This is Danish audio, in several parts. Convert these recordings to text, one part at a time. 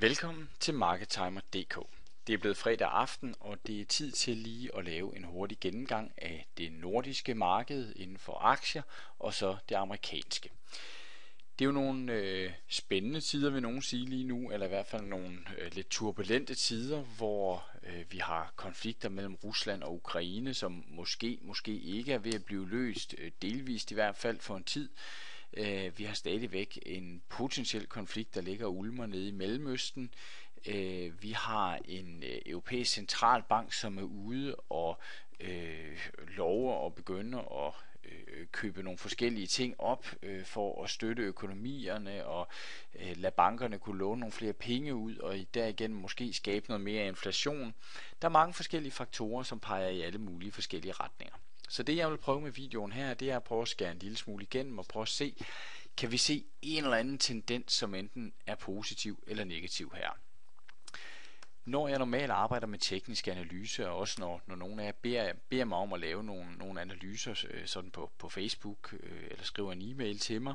Velkommen til MarketTimer.dk. Det er blevet fredag aften, og det er tid til lige at lave en hurtig gennemgang af det nordiske marked inden for aktier, og så det amerikanske. Det er jo nogle spændende tider, vil nogen sige lige nu, eller i hvert fald nogle lidt turbulente tider, hvor vi har konflikter mellem Rusland og Ukraine, som måske ikke er ved at blive løst, delvist i hvert fald for en tid. Vi har stadigvæk en potentiel konflikt, der ligger og ulmer nede i Mellemøsten. Vi har en europæisk centralbank, som er ude og lover at begynde at købe nogle forskellige ting op for at støtte økonomierne og lade bankerne kunne låne nogle flere penge ud og derigennem måske skabe noget mere inflation. Der er mange forskellige faktorer, som peger i alle mulige forskellige retninger. Så det jeg vil prøve med videoen her, det er at prøve at skære en lille smule igennem og prøve at se, kan vi se en eller anden tendens, som enten er positiv eller negativ her. Når jeg normalt arbejder med teknisk analyse, og også når nogen af jer beder mig om at lave nogle analyser sådan på Facebook, eller skriver en e-mail til mig,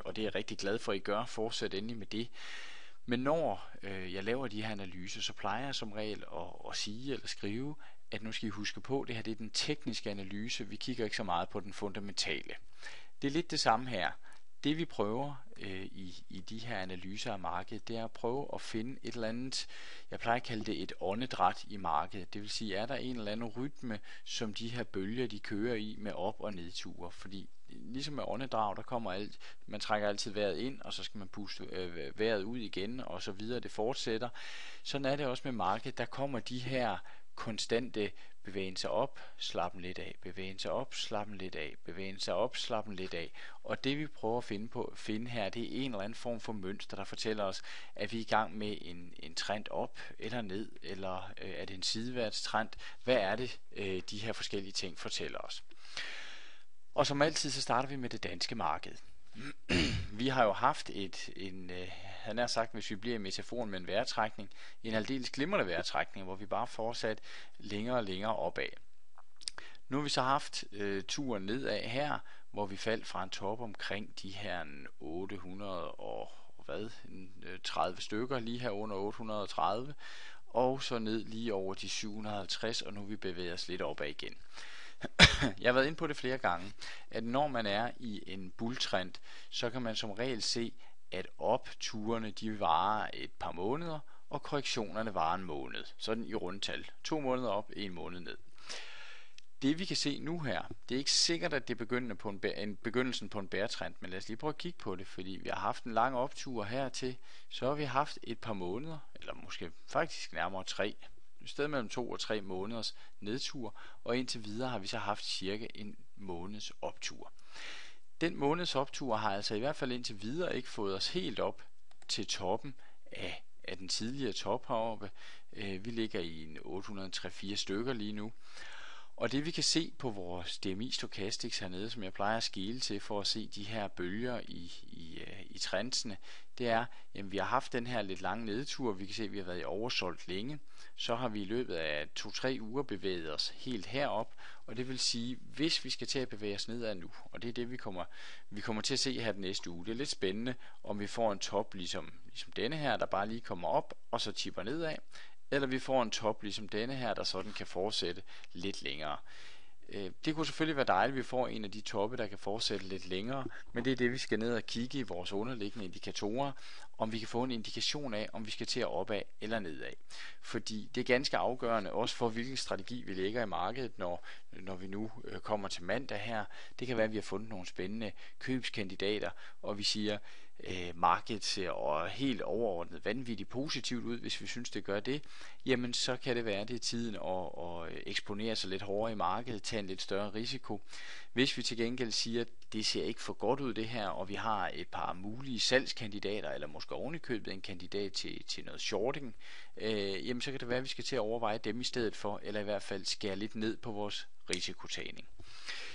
og det er jeg rigtig glad for, at I gør, fortsæt endelig med det. Men når jeg laver de her analyser, så plejer jeg som regel at sige eller skrive, at nu skal I huske på, at det her det er den tekniske analyse, vi kigger ikke så meget på den fundamentale. Det er lidt det samme her. Det vi prøver i de her analyser af markedet, det er at prøve at finde et eller andet, jeg plejer at kalde det et åndedræt i markedet. Det vil sige, er der en eller anden rytme, som de her bølger de kører i med op- og nedture. Fordi ligesom med åndedrag, der kommer man trækker altid vejret ind, og så skal man puste vejret ud igen, og så videre, det fortsætter. Sådan er det også med markedet, der kommer de her konstante bevægelser op, slappen lidt af, bevægelser op, slappen lidt af, bevægelser op, slappen lidt af. Og det vi prøver at finde her, det er en eller anden form for mønster, der fortæller os, at vi er i gang med en trend op eller ned, eller er det en sideværts trend? Hvad er det, de her forskellige ting fortæller os? Og som altid, så starter vi med det danske marked. Vi har jo haft han har sagt, hvis vi bliver i metaforen med en vejrtrækning, en aldeles glimrende vejrtrækning, hvor vi bare fortsat længere og længere opad. Nu har vi så haft turen nedad her, hvor vi faldt fra en top omkring de her 830 stykker, lige her under 830, og så ned lige over de 750, og nu vi bevæger os lidt opad igen. Jeg har været inde på det flere gange, at når man er i en bulltrend, så kan man som regel se, at opturene de varer et par måneder, og korrektionerne varer en måned. Sådan i rundtal. 2 måneder op, 1 måned ned. Det vi kan se nu her, det er ikke sikkert, at det er begyndelsen på en bæretrend, men lad os lige prøve at kigge på det, fordi vi har haft en lang optur hertil, så har vi haft et par måneder, eller måske faktisk nærmere 3, et sted mellem 2 og 3 måneders nedtur, og indtil videre har vi så haft cirka en måneds optur. Den måneds optur har altså i hvert fald indtil videre ikke fået os helt op til toppen af den tidligere top heroppe. Vi ligger i en 803 stykker lige nu. Og det vi kan se på vores DMI Stochastics hernede, som jeg plejer at skele til for at se de her bølger i trendsene, det er, at vi har haft den her lidt lange nedtur. Vi kan se, at vi har været i oversolgt længe. Så har vi i løbet af 2-3 uger bevæget os helt herop, og det vil sige, hvis vi skal til at bevæge os nedad nu, og det er det, vi kommer til at se her den næste uge. Det er lidt spændende, om vi får en top ligesom denne her, der bare lige kommer op, og så tipper nedad, eller vi får en top ligesom denne her, der sådan kan fortsætte lidt længere. Det kunne selvfølgelig være dejligt, at vi får en af de toppe, der kan fortsætte lidt længere, men det er det, vi skal ned og kigge i vores underliggende indikatorer, om vi kan få en indikation af, om vi skal til at opad eller nedad. Fordi det er ganske afgørende også for, hvilken strategi vi lægger i markedet, når vi nu kommer til mandag her. Det kan være, at vi har fundet nogle spændende købskandidater, og vi siger, markedet ser helt overordnet vanvittigt positivt ud. Hvis vi synes det gør det, jamen så kan det være, det er tiden at eksponere sig lidt hårdere i markedet, tage en lidt større risiko. Hvis vi til gengæld siger, at det ser ikke for godt ud det her, og vi har et par mulige salgskandidater, eller måske ovenikøbet en kandidat til noget shorting, jamen så kan det være, at vi skal til at overveje dem i stedet for, eller i hvert fald skære lidt ned på vores risikotagning.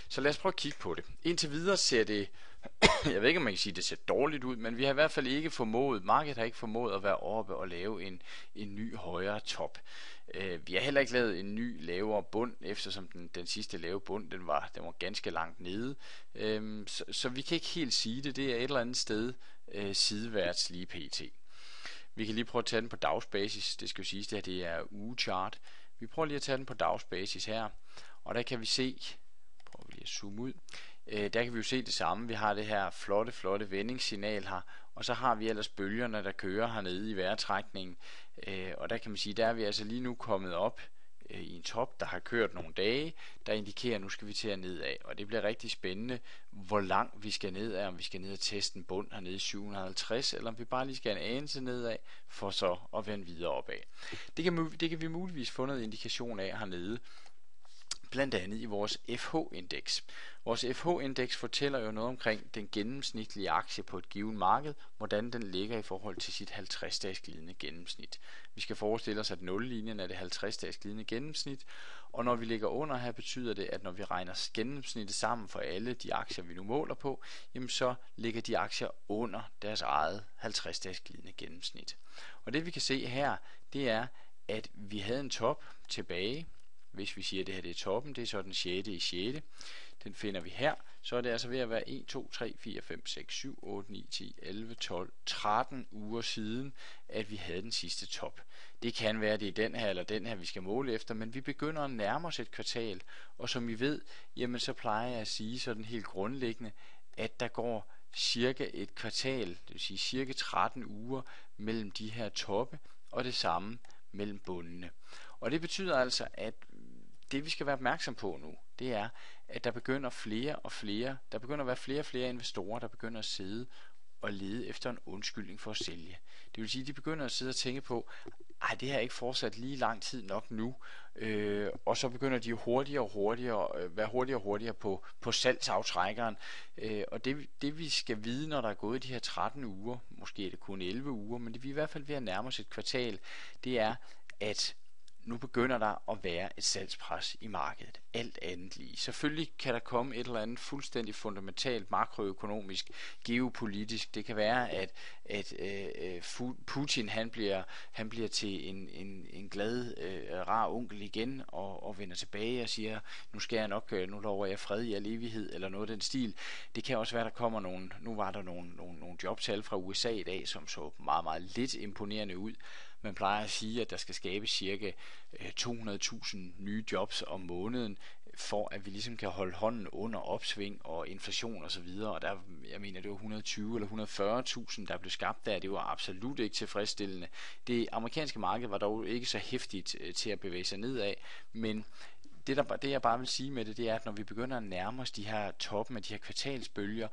Så lad os prøve at kigge på det. Indtil videre ser det, jeg ved ikke om man kan sige, at det ser dårligt ud, men vi har i hvert fald ikke formået, markedet har ikke formået at være oppe og lave en ny højere top. Vi har heller ikke lavet en ny lavere bund, eftersom den sidste lave bund, den var ganske langt nede. Så vi kan ikke helt sige det. Det er et eller andet sted sideværts lige pt. Vi kan lige prøve at tage den på dagsbasis. Det skal jo siges, det er ugechart. Vi prøver lige at tage den på dagsbasis her. Og der kan vi se, prøver vi lige at zoome ud. Der kan vi jo se det samme. Vi har det her flotte vendingssignal her. Og så har vi ellers bølgerne, der kører hernede i vejrtrækningen. Og der kan man sige, der er vi altså lige nu kommet op i en top, der har kørt nogle dage, der indikerer, at nu skal vi til at nedad. Og det bliver rigtig spændende, hvor langt vi skal nedad, om vi skal ned og teste en bund hernede i 750, eller om vi bare lige skal en anelse nedad, for så at vende videre opad. Det kan vi muligvis få noget indikation af hernede, blandt andet i vores FH-indeks. Vores FH-indeks fortæller jo noget omkring den gennemsnitlige aktie på et givet marked, hvordan den ligger i forhold til sit 50-dages glidende gennemsnit. Vi skal forestille os, at nullinjen er det 50-dages glidende gennemsnit, og når vi ligger under her, betyder det, at når vi regner gennemsnittet sammen for alle de aktier, vi nu måler på, jamen så ligger de aktier under deres eget 50-dages glidende gennemsnit. Og det vi kan se her, det er, at vi havde en top tilbage. Hvis vi siger, at det her det er toppen, det er så den 6. i 6. Den finder vi her. Så er det altså ved at være 1, 2, 3, 4, 5, 6, 7, 8, 9, 10, 11, 12, 13 uger siden, at vi havde den sidste top. Det kan være, at det er den her eller den her, vi skal måle efter, men vi begynder at nærme os et kvartal. Og som I ved, jamen så plejer jeg at sige sådan helt grundlæggende, at der går cirka et kvartal, det vil sige cirka 13 uger mellem de her toppe, og det samme mellem bundene. Og det betyder altså, at det vi skal være opmærksom på nu, det er, at der begynder at være flere og flere investorer, der begynder at sidde og lede efter en undskyldning for at sælge. Det vil sige, at de begynder at sidde og tænke på, det her er ikke fortsat lige lang tid nok nu, og så begynder de hurtigere og hurtigere på salgsaftrækkeren. Og det vi skal vide, når der er gået de her 13 uger, måske er det kun 11 uger, men det vi er i hvert fald ved at nærme os et kvartal, det er, at nu begynder der at være et salgspres i markedet. Alt andet lige. Selvfølgelig kan der komme et eller andet fuldstændig fundamentalt makroøkonomisk, geopolitisk. Det kan være, at Putin han bliver til en glad, rar onkel igen og vender tilbage og siger, nu lover jeg fred i al evighed, eller noget af den stil. Det kan også være, der kommer nu var der nogle jobtal fra USA i dag, som så meget, meget lidt imponerende ud. Man plejer at sige, at der skal skabes cirka 200.000 nye jobs om måneden, for at vi ligesom kan holde hånden under opsving og inflation og så videre. Og der, jeg mener, det var 120 eller 140.000, der blev skabt der. Det var absolut ikke tilfredsstillende. Det amerikanske marked var dog ikke så hæftigt til at bevæge sig nedad, men det jeg bare vil sige med det er, at når vi begynder at nærme os de her toppen af de her kvartalsbølger,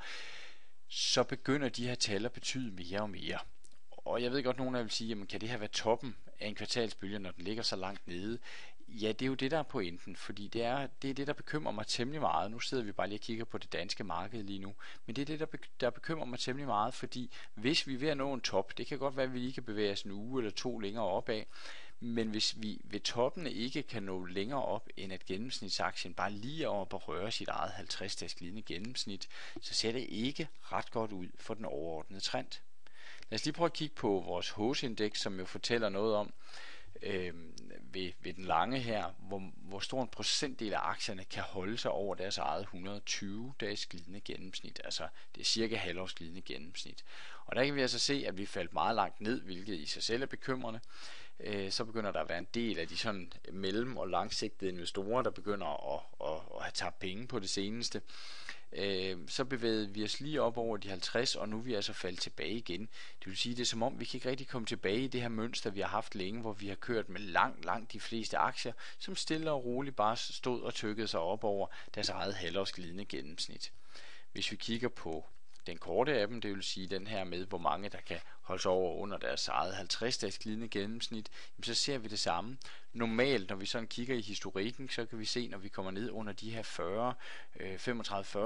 så begynder de her tal at betyde mere og mere. Og jeg ved godt, nogen af jer vil sige, jamen kan det her være toppen af en kvartalsbølge, når den ligger så langt nede? Ja, det er jo det, der er pointen, fordi det er det, der bekymrer mig temmelig meget. Nu sidder vi bare lige og kigger på det danske marked lige nu, men det er det, der bekymrer mig temmelig meget, fordi hvis vi er ved at nå en top, det kan godt være, at vi lige kan bevæge os en uge eller to længere opad, men hvis vi ved toppene ikke kan nå længere op, end at gennemsnitsaktien bare lige op og røre sit eget 50-dages glidende gennemsnit, så ser det ikke ret godt ud for den overordnede trend. Lad os lige prøve at kigge på vores HOSE-indeks, som jo fortæller noget om ved den lange her, hvor stor en procentdel af aktierne kan holde sig over deres eget 120-dages glidende gennemsnit. Altså det er cirka halvårs glidende gennemsnit. Og der kan vi altså se, at vi faldt meget langt ned, hvilket i sig selv er bekymrende. Så begynder der at være en del af de sådan mellem- og langsigtede investorer, der begynder at have tabt penge på det seneste. Så bevægede vi os lige op over de 50, og nu er vi altså faldet tilbage igen. Det vil sige, det er som om, vi kan ikke rigtig komme tilbage i det her mønster, vi har haft længe, hvor vi har kørt med langt de fleste aktier, som stille og roligt bare stod og tykkede sig op over deres eget halvårs glidende gennemsnit. Hvis vi kigger på den korte af dem, det vil sige den her med, hvor mange der kan holde sig over under deres eget 50-dages glidende gennemsnit, så ser vi det samme. Normalt, når vi sådan kigger i historikken, så kan vi se, når vi kommer ned under de her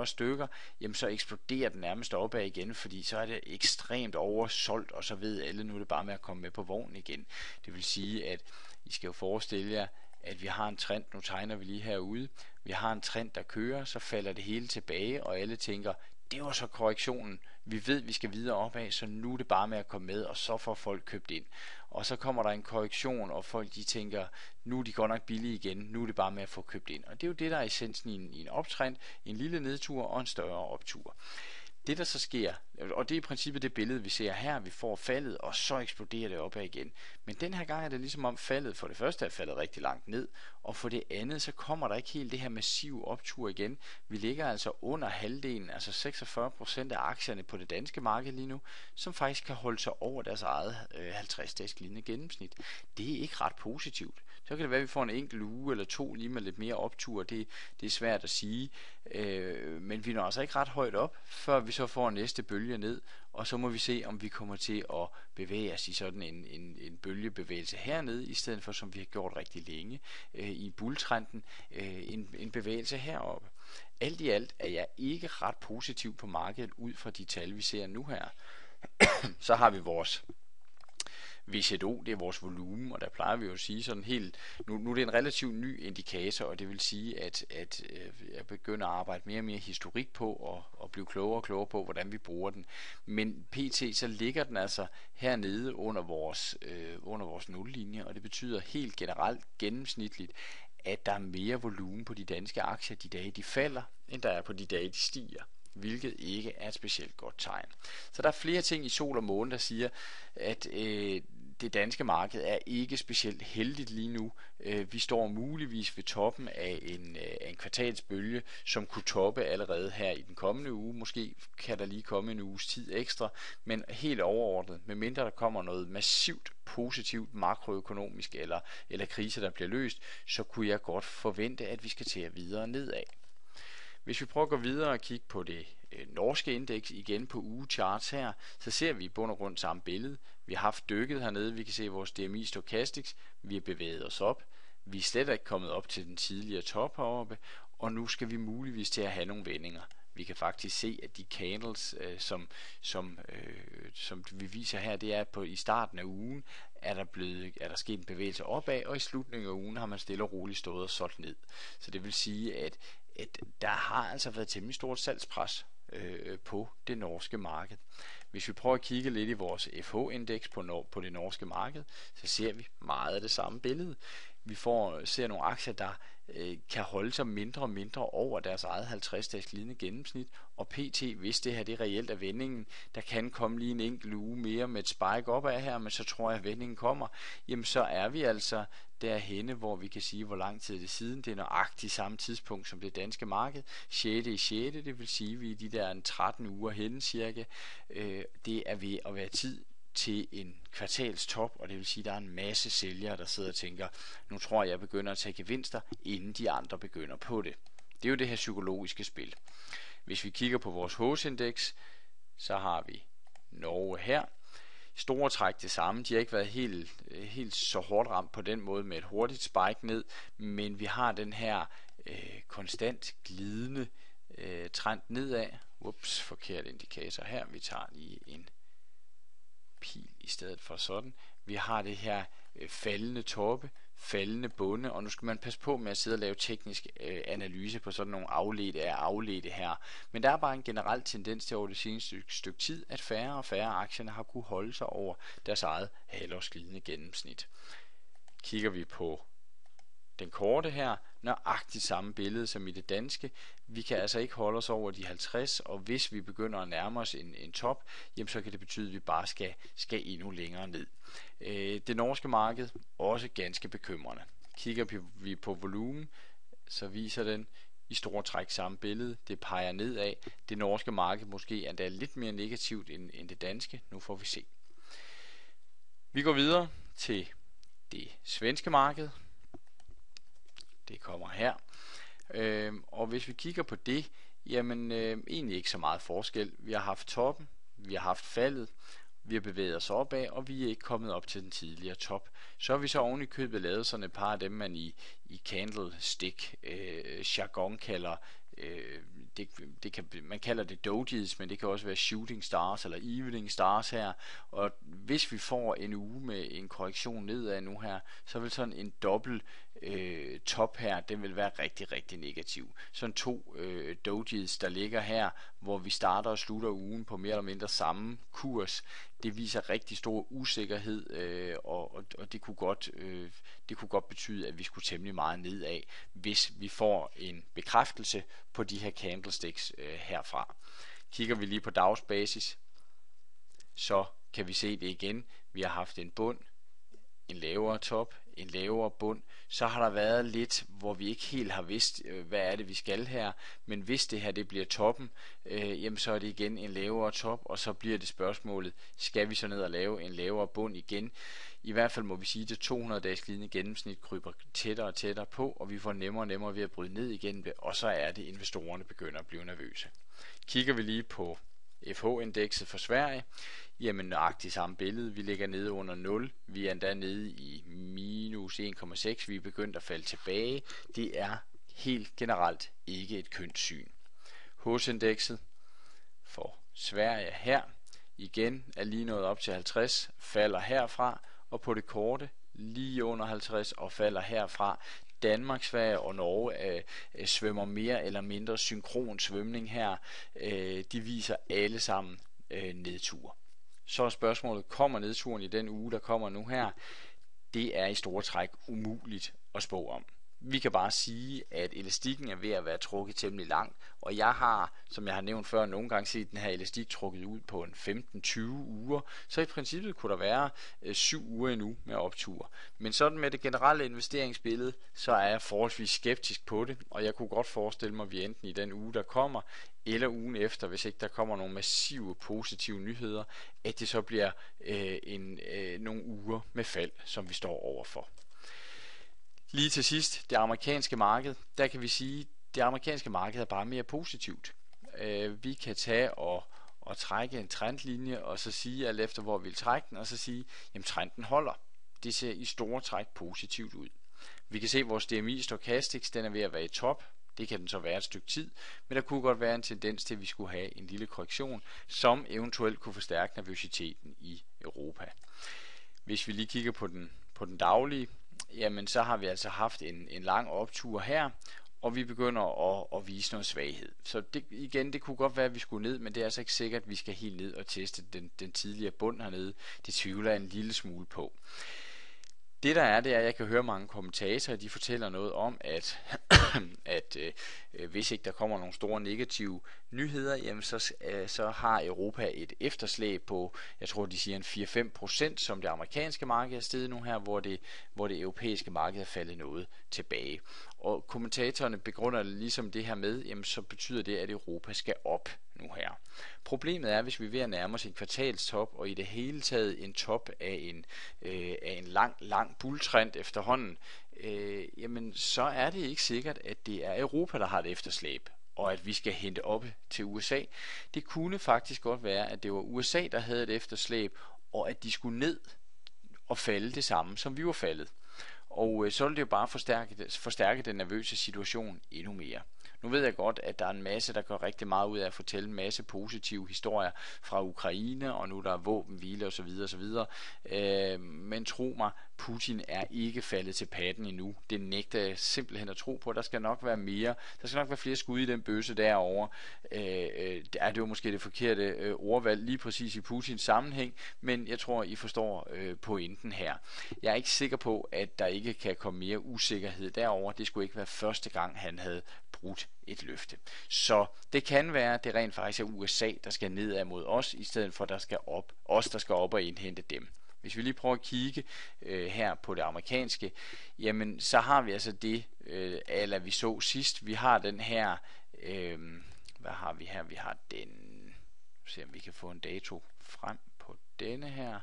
35-40 stykker, jamen så eksploderer den nærmest opad igen, fordi så er det ekstremt oversolgt, og så ved alle, nu er det bare med at komme med på vognen igen. Det vil sige, at I skal jo forestille jer, at vi har en trend, nu tegner vi lige herude, vi har en trend, der kører, så falder det hele tilbage, og alle tænker, det var så korrektionen. Vi ved, vi skal videre opad, så nu er det bare med at komme med, og så får folk købt ind. Og så kommer der en korrektion, og folk de tænker, nu er de godt nok billige igen, nu er det bare med at få købt ind. Og det er jo det, der er essensen i en optrend, en lille nedtur og en større optur. Det der så sker, og det er i princippet det billede vi ser her, vi får faldet, og så eksploderer det opad igen. Men den her gang er det ligesom om faldet for det første er faldet rigtig langt ned, og for det andet så kommer der ikke helt det her massive optur igen. Vi ligger altså under halvdelen, altså 46% af aktierne på det danske marked lige nu, som faktisk kan holde sig over deres eget 50-dages glidende gennemsnit. Det er ikke ret positivt. Så kan det være, at vi får en enkelt uge eller to lige med lidt mere optur. Det er svært at sige. Men vi når altså ikke ret højt op, før vi så får næste bølge ned. Og så må vi se, om vi kommer til at bevæge os i sådan en bølgebevægelse hernede, i stedet for, som vi har gjort rigtig længe i bulltrenden, en bevægelse heroppe. Alt i alt er jeg ikke ret positiv på markedet ud fra de tal, vi ser nu her. Så har vi vores VZO, det er vores volumen, og der plejer vi jo at sige sådan helt, nu er det en relativt ny indikator, og det vil sige, at jeg begynder at arbejde mere og mere historik på, og blive klogere og klogere på, hvordan vi bruger den. Men pt. Så ligger den altså hernede under vores nullinje, og det betyder helt generelt gennemsnitligt, at der er mere volumen på de danske aktier de dage de falder, end der er på de dage de stiger, hvilket ikke er et specielt godt tegn. Så der er flere ting i sol og måne, der siger, at det danske marked er ikke specielt heldigt lige nu. Vi står muligvis ved toppen af en kvartalsbølge, som kunne toppe allerede her i den kommende uge. Måske kan der lige komme en uges tid ekstra, men helt overordnet, medmindre der kommer noget massivt positivt makroøkonomisk eller kriser, der bliver løst, så kunne jeg godt forvente, at vi skal til at videre nedad. Hvis vi prøver at gå videre og kigge på det norske indeks igen på ugecharts her, så ser vi i bund og grund samme billede. Vi har haft dykket hernede, vi kan se vores DMI Stochastics, vi har bevæget os op, vi er slet ikke kommet op til den tidligere top heroppe, og nu skal vi muligvis til at have nogle vendinger. Vi kan faktisk se, at de candles, som vi viser her, det er på i starten af ugen, er der sket en bevægelse opad, og i slutningen af ugen har man stille og roligt stået og solgt ned. Så det vil sige, at der har altså været temmelig stort salgspres på det norske marked. Hvis vi prøver at kigge lidt i vores FH-indeks på det norske marked, så ser vi meget af det samme billede. Vi ser nogle aktier, der kan holde sig mindre og mindre over deres eget 50-dages glidende gennemsnit, og pt. Hvis det her det reelt er vendingen, der kan komme lige en enkelt uge mere med et spike opad her, men så tror jeg, at vendingen kommer, jamen så er vi altså derhenne, hvor vi kan sige, hvor lang tid det er siden. Det er nøjagtigt samme tidspunkt som det danske marked, 6. det vil sige, vi er de der 13 uger henne cirka. Det er ved at være tid til en kvartalstop, og det vil sige, at der er en masse sælgere, der sidder og tænker, nu tror jeg begynder at tage gevinster, inden de andre begynder på det. Det er jo det her psykologiske spil. Hvis vi kigger på vores HOSE-indeks, så har vi Norge her. Store træk det samme. De har ikke været helt så hårdt ramt på den måde med et hurtigt spike ned, men vi har den her konstant glidende trend nedad. Ups, forkert indikator her. Vi tager lige en pil i stedet for sådan. Vi har det her faldende toppe, faldende bunde, og nu skal man passe på med at sidde og lave teknisk analyse på sådan nogle afledte her. Men der er bare en generel tendens til over det seneste stykke tid, at færre og færre aktierne har kunne holde sig over deres eget halvårsglidende gennemsnit. Kigger vi på den korte her, nøjagtigt samme billede som i det danske. Vi kan altså ikke holde os over de 50, og hvis vi begynder at nærme os en top, jamen så kan det betyde, at vi bare skal endnu længere ned. Det norske marked også ganske bekymrende. Kigger vi på volumen, så viser den i store træk samme billede. Det peger nedad. Det norske marked måske er endda lidt mere negativt end det danske. Nu får vi se. Vi går videre til det svenske marked. Det kommer her. Og hvis vi kigger på det, jamen egentlig ikke så meget forskel. Vi har haft toppen, vi har haft faldet, vi har bevæget os opad, og vi er ikke kommet op til den tidligere top. Så har vi så oven i købet lavet sådan et par af dem, man i candlestick jargon kalder, man kalder det dojies, men det kan også være shooting stars eller evening stars her. Og hvis vi får en uge med en korrektion nedad nu her, så vil sådan en dobbelt top her, den vil være rigtig, rigtig negativ. Sådan to dojies, der ligger her, hvor vi starter og slutter ugen på mere eller mindre samme kurs, det viser rigtig stor usikkerhed, og det kunne godt betyde, at vi skulle temmelig meget nedad, hvis vi får en bekræftelse på de her candlesticks herfra. Kigger vi lige på dagsbasis, så kan vi se det igen. Vi har haft en bund, en lavere top, en lavere bund. Så har der været lidt, hvor vi ikke helt har vidst, hvad er det vi skal her. Men hvis det her det bliver toppen, jamen så er det igen en lavere top, og så bliver det spørgsmålet, skal vi så ned og lave en lavere bund igen? I hvert fald må vi sige, at det 200-dages glidende gennemsnit kryber tættere og tættere på, og vi får nemmere og nemmere ved at bryde ned igennem det, og så er det, investorerne begynder at blive nervøse. Kigger vi lige på FH-indekset for Sverige, jamen nøjagtigt samme billede. Vi ligger nede under 0. Vi er endda nede i minus 1,6. Vi er begyndt at falde tilbage. Det er helt generelt ikke et kønt syn. HUS-indekset for Sverige her igen er lige nået op til 50, falder herfra, og på det korte lige under 50 og falder herfra. Danmark, Sverige og Norge svømmer mere eller mindre synkron svømning her. De viser alle sammen nedtur. Så er spørgsmålet, kommer nedturen i den uge, der kommer nu her? Det er i store træk umuligt at spå om. Vi kan bare sige, at elastikken er ved at være trukket temmelig langt, og jeg har, som jeg har nævnt før, nogle gange set den her elastik trukket ud på en 15-20 uger, så i princippet kunne der være 7 uger endnu med optur. Men sådan med det generelle investeringsbillede, så er jeg forholdsvis skeptisk på det, og jeg kunne godt forestille mig, at vi enten i den uge, der kommer, eller ugen efter, hvis ikke der kommer nogle massive positive nyheder, at det så bliver nogle uger med fald, som vi står overfor. Lige til sidst, det amerikanske marked, der kan vi sige, at det amerikanske marked er bare mere positivt. Vi kan tage og trække en trendlinje, og så sige alt efter, hvor vi vil trække den, og så sige, jamen trenden holder. Det ser i store træk positivt ud. Vi kan se, at vores DMI Stochastics, den er ved at være i top. Det kan den så være et stykke tid, men der kunne godt være en tendens til, at vi skulle have en lille korrektion, som eventuelt kunne forstærke nervøsiteten i Europa. Hvis vi lige kigger på den daglige, jamen så har vi altså haft en lang optur her, og vi begynder at vise noget svaghed. Så det kunne godt være, at vi skulle ned, men det er altså ikke sikkert, at vi skal helt ned og teste den tidligere bund hernede. Det tvivler jeg en lille smule på. Det der er, det er, at jeg kan høre mange kommentatorer, de fortæller noget om, at hvis ikke der kommer nogle store negative nyheder, jamen så har Europa et efterslæb på, jeg tror de siger en 4-5%, som det amerikanske marked er steget nu her, hvor det europæiske marked er faldet noget tilbage. Og kommentatorerne begrunder ligesom det her med, jamen så betyder det, at Europa skal op nu her. Problemet er, hvis vi er ved at nærme os en kvartalstop, og i det hele taget en top af en lang bulltrend efterhånden, jamen så er det ikke sikkert, at det er Europa, der har et efterslæb, og at vi skal hente op til USA. Det kunne faktisk godt være, at det var USA, der havde et efterslæb, og at de skulle ned og falde det samme, som vi var faldet. Og så vil det jo bare forstærke den nervøse situation endnu mere. Nu ved jeg godt, at der er en masse, der gør rigtig meget ud af at fortælle en masse positive historier fra Ukraine, og nu der er våbenhvile osv. Men tro mig, Putin er ikke faldet til patten endnu. Det nægter jeg simpelthen at tro på. Der skal nok være mere. Der skal nok være flere skud i den bøsse derovre. Det var måske det forkerte ordvalg lige præcis i Putins sammenhæng, men jeg tror, I forstår pointen her. Jeg er ikke sikker på, at der ikke kan komme mere usikkerhed derover. Det skulle ikke være første gang, han havde brudt et løfte. Så det kan være, at det rent faktisk er USA, der skal nedad mod os, i stedet for der skal op og indhente dem. Hvis vi lige prøver at kigge her på det amerikanske, jamen så har vi altså det, eller vi så sidst. Vi har den her, hvad har vi her? Vi har den, se om vi kan få en dato frem på denne her.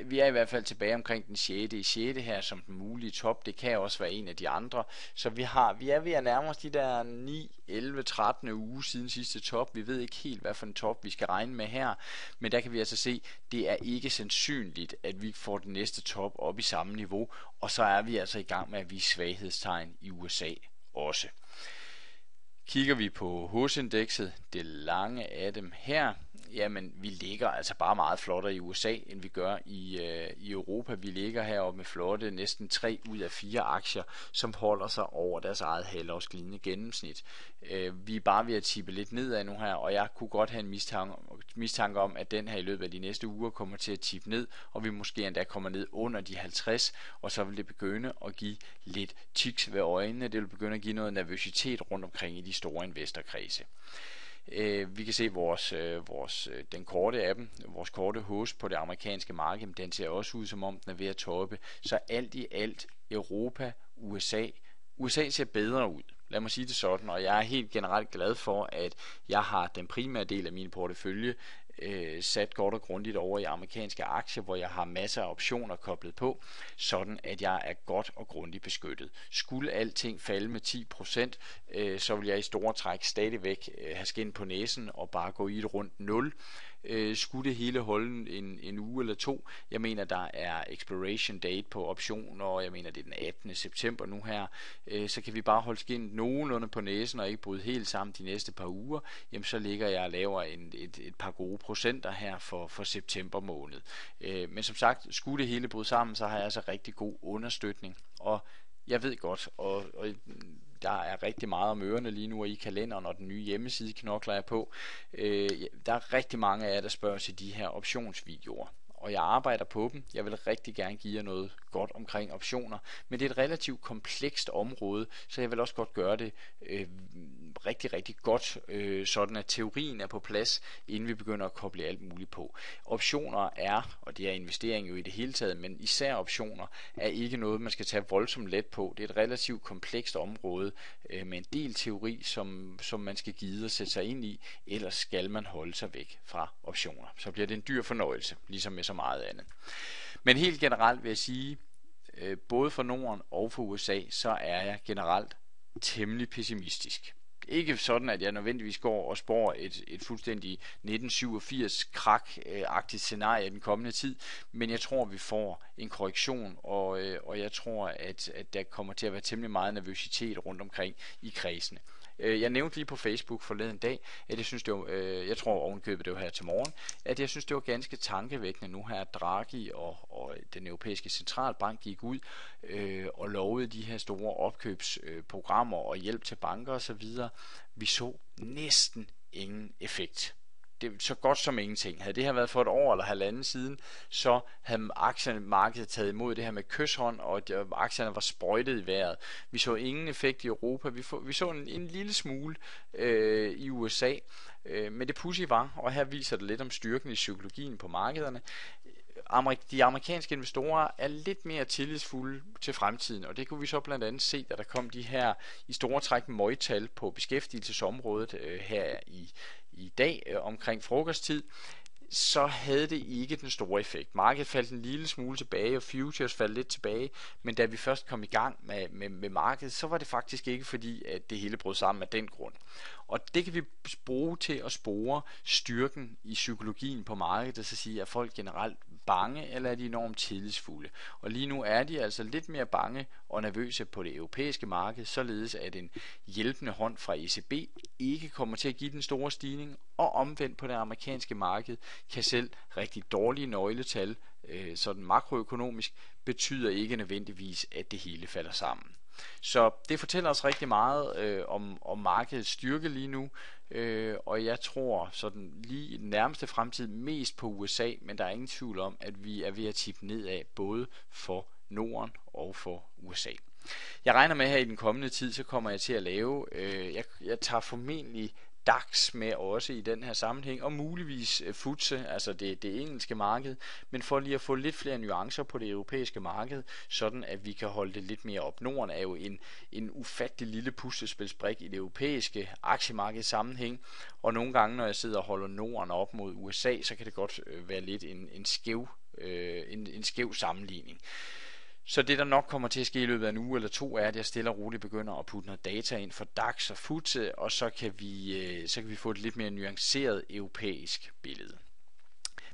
Vi er i hvert fald tilbage omkring den 6. her som den mulige top. Det kan også være en af de andre. Så vi er ved at nærme os de der 9, 11, 13 uge siden sidste top. Vi ved ikke helt, hvad for en top vi skal regne med her. Men der kan vi altså se, det er ikke sandsynligt, at vi får den næste top op i samme niveau. Og så er vi altså i gang med at vise svaghedstegn i USA også. Kigger vi på HUS-indekset, det lange af dem her, jamen vi ligger altså bare meget flottere i USA, end vi gør i Europa. Vi ligger heroppe med flotte næsten 3 ud af 4 aktier, som holder sig over deres eget halvårsglidende gennemsnit. Vi er bare ved at tippe lidt nedad nu her, og jeg kunne godt have en mistanke om, at den her i løbet af de næste uger kommer til at tippe ned, og vi måske endda kommer ned under de 50, og så vil det begynde at give lidt tiks ved øjnene. Det vil begynde at give noget nervøsitet rundt omkring i de store investorkredse. Vi kan se den korte af dem, vores korte hos på det amerikanske marked, den ser også ud som om den er ved at toppe. Så alt i alt Europa, USA ser bedre ud. Lad mig sige det sådan, og jeg er helt generelt glad for, at jeg har den primære del af min portefølje sat godt og grundigt over i amerikanske aktier, hvor jeg har masser af optioner koblet på, sådan at jeg er godt og grundigt beskyttet. Skulle alting falde med 10%, så vil jeg i store træk stadigvæk have skind på næsen og bare gå i et rundt 0. Skulle det hele holde en uge eller to, jeg mener der er expiration date på optioner, og jeg mener det er den 18. september nu her, så kan vi bare holde skindet nogenlunde på næsen og ikke bryde helt sammen de næste par uger, jamen så ligger jeg og laver et par gode procenter her for september måned. Men som sagt, skulle det hele bryde sammen, så har jeg altså rigtig god understøtning, og jeg ved godt, og der er rigtig meget om ørerne lige nu, og i kalenderen og den nye hjemmeside knokler jeg på. Der er rigtig mange af jer, der spørger til de her optionsvideoer, og jeg arbejder på dem. Jeg vil rigtig gerne give jer noget godt omkring optioner, men det er et relativt komplekst område, så jeg vil også godt gøre det rigtig, rigtig godt, sådan at teorien er på plads, inden vi begynder at koble alt muligt på. Optioner er, og det er investering jo i det hele taget, men især optioner er ikke noget, man skal tage voldsomt let på. Det er et relativt komplekst område med en del teori, som man skal gide at sætte sig ind i, ellers skal man holde sig væk fra optioner. Så bliver det en dyr fornøjelse, ligesom med så meget andet. Men helt generelt vil jeg sige, både for Norden og for USA, så er jeg generelt temmelig pessimistisk. Ikke sådan, at jeg nødvendigvis går og spår et fuldstændig 1987 krak-agtigt scenarie i den kommende tid, men jeg tror, vi får en korrektion, og jeg tror, at der kommer til at være temmelig meget nervøsitet rundt omkring i kredsene. Jeg nævnte lige på Facebook forleden dag, at jeg synes, det var, jeg tror ovenkøbet det var her til morgen, at jeg synes, det var ganske tankevækkende nu her, at Draghi og den europæiske centralbank gik ud og lovede de her store opkøbsprogrammer og hjælp til banker osv. Vi så næsten ingen effekt. Det er så godt som ingenting. Havde det her været for et år eller halvanden siden, så havde aktiemarkedet taget imod det her med kyshånd, og aktierne var sprøjtet i vejret. Vi så ingen effekt i Europa. Vi så en lille smule i USA, men det pudsige var, og her viser det lidt om styrken i psykologien på markederne, de amerikanske investorer er lidt mere tillidsfulde til fremtiden, og det kunne vi så blandt andet se, da der kom de her i store træk møgtal på beskæftigelsesområdet her i dag omkring frokosttid, så havde det ikke den store effekt. Markedet faldt en lille smule tilbage, og futures faldt lidt tilbage, men da vi først kom i gang med markedet, så var det faktisk ikke fordi, at det hele brød sammen af den grund. Og det kan vi bruge til at spore styrken i psykologien på markedet, så sige, at folk generelt bange, eller er de enormt tillidsfulde. Og lige nu er de altså lidt mere bange og nervøse på det europæiske marked, således at en hjælpende hånd fra ECB ikke kommer til at give den store stigning, og omvendt på det amerikanske marked kan selv rigtig dårlige nøgletal, sådan makroøkonomisk, betyder ikke nødvendigvis, at det hele falder sammen. Så det fortæller os rigtig meget om markedets styrke lige nu, og jeg tror sådan lige i den nærmeste fremtid mest på USA, men der er ingen tvivl om, at vi er ved at tippe nedad både for Norden og for USA. Jeg regner med her i den kommende tid, så kommer jeg til at lave, jeg tager formentlig DAX med også i den her sammenhæng, og muligvis FTSE, altså det engelske marked, men for lige at få lidt flere nuancer på det europæiske marked, sådan at vi kan holde det lidt mere op. Norden er jo en ufattelig lille puslespilsbrik i det europæiske aktiemarked sammenhæng, og nogle gange, når jeg sidder og holder Norden op mod USA, så kan det godt være lidt en skæv sammenligning. Så det der nok kommer til at ske i løbet af en uge eller to er, at jeg stille og roligt begynder at putte noget data ind for DAX og FTSE, og så kan vi få et lidt mere nuanceret europæisk billede.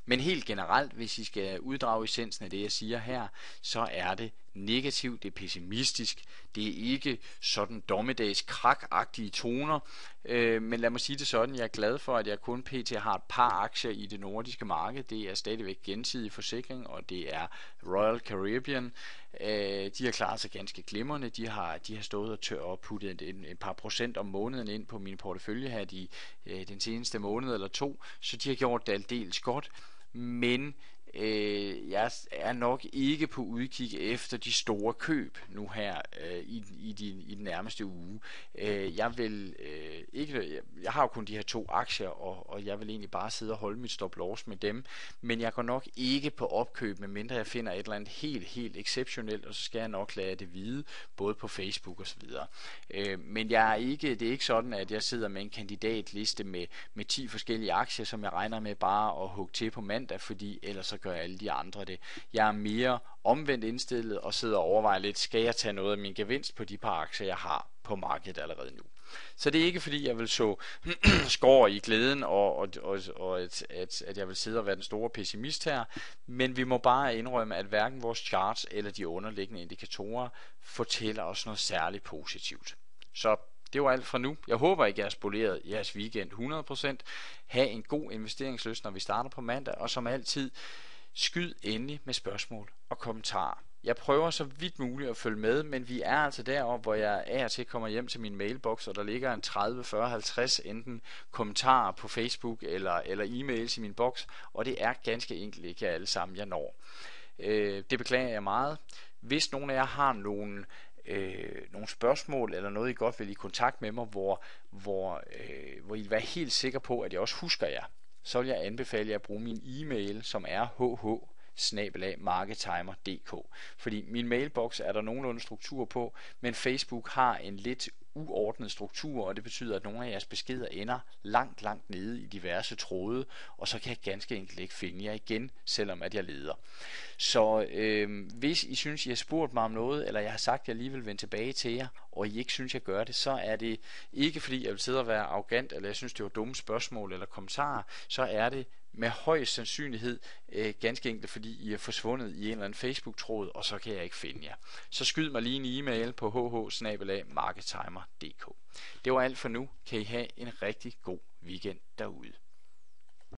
Men helt generelt, hvis I skal uddrage essensen af det, jeg siger her, så er det negativt, det er pessimistisk, det er ikke sådan dommedags krakagtige toner, men lad mig sige det sådan, jeg er glad for, at jeg kun pt. Har et par aktier i det nordiske marked. Det er stadigvæk Gensidige Forsikring, og det er Royal Caribbean. De har klaret sig ganske glimrende. De har stået og puttet et par procent om måneden ind på min portefølje her den seneste måned eller to, så de har gjort det aldeles godt. Men Jeg er nok ikke på udkig efter de store køb nu her i den nærmeste uge. Jeg vil ikke. Jeg har jo kun de her 2 aktier, og jeg vil egentlig bare sidde og holde mit stop loss med dem. Men jeg går nok ikke på opkøb, medmindre jeg finder et eller andet helt exceptionelt, og så skal jeg nok lade det vide, både på Facebook og så videre. Men det er ikke sådan, at jeg sidder med en kandidatliste med 10 forskellige aktier, som jeg regner med bare at hugge til på mandag, fordi ellers så gør alle de andre det. Jeg er mere omvendt indstillet og sidder og overvejer lidt, skal jeg tage noget af min gevinst på de par aktier, jeg har på markedet allerede nu. Så det er ikke fordi, jeg vil så skår i glæden, og at jeg vil sidde og være den store pessimist her, men vi må bare indrømme, at hverken vores charts eller de underliggende indikatorer fortæller os noget særligt positivt. Så det var alt fra nu. Jeg håber ikke, jeg har spoleret jeres weekend 100%. Ha' en god investeringslyst, når vi starter på mandag, og som altid, skyd endelig med spørgsmål og kommentarer. Jeg prøver så vidt muligt at følge med, men vi er altså deroppe, hvor jeg af og til kommer hjem til min mailbox, og der ligger en 30, 40, 50 enten kommentarer på Facebook eller e-mails i min boks, og det er ganske enkelt ikke alle sammen, jeg når. Det beklager jeg meget. Hvis nogen af jer har nogle spørgsmål eller noget I godt vil i kontakt med mig, hvor I vil være helt sikre på, at jeg også husker jer, så vil jeg anbefale jer at bruge min e-mail, som er hh@marketimer.dk. Fordi min mailbox er der nogenlunde struktur på, men Facebook har en lidt uordnet struktur, og det betyder, at nogle af jeres beskeder ender langt nede i diverse tråde, og så kan jeg ganske enkelt ikke finde jer igen, selvom at jeg leder. Så hvis I synes, I har spurgt mig om noget, eller jeg har sagt, at jeg lige vil vende tilbage til jer, og I ikke synes, jeg gør det, så er det ikke fordi, jeg vil sidde og være arrogant, eller jeg synes, det var dumme spørgsmål eller kommentarer, så er det med højst sandsynlighed ganske enkelt, fordi I er forsvundet i en eller anden Facebook-tråd, og så kan jeg ikke finde jer. Så skyd mig lige en e-mail på hh@marketimer.dk. Det var alt for nu. Kan I have en rigtig god weekend derude.